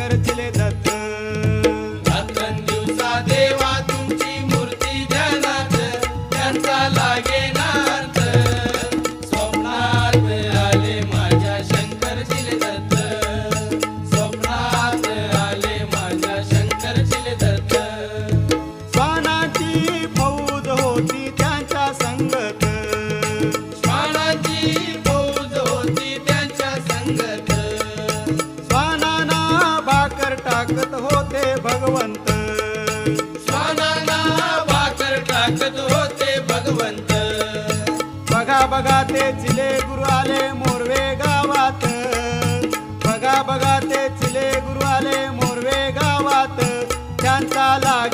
शंकर चिले दत्त रात्रंदिवसा देवा तुमची मूर्ती ध्यानात त्यांचा लागे नार्थ स्वप्नात आले माझ्या शंकर चिले दत्त स्वप्नात आले माझ्या शंकर चिले दत्त श्वानाची फौज होती त्यांच्या संगत श्वानाची फौज होती त्यांच्या संगत श्वानांना भाकर टाकत होते भगवंत श्वानांना भाकर टाकत होते भगवंत बघा बघा ते चिले गुरु आले मोरवे गावात बघा बघा ते चिले गुरु आले मोरवे गावात त्यांचा लागे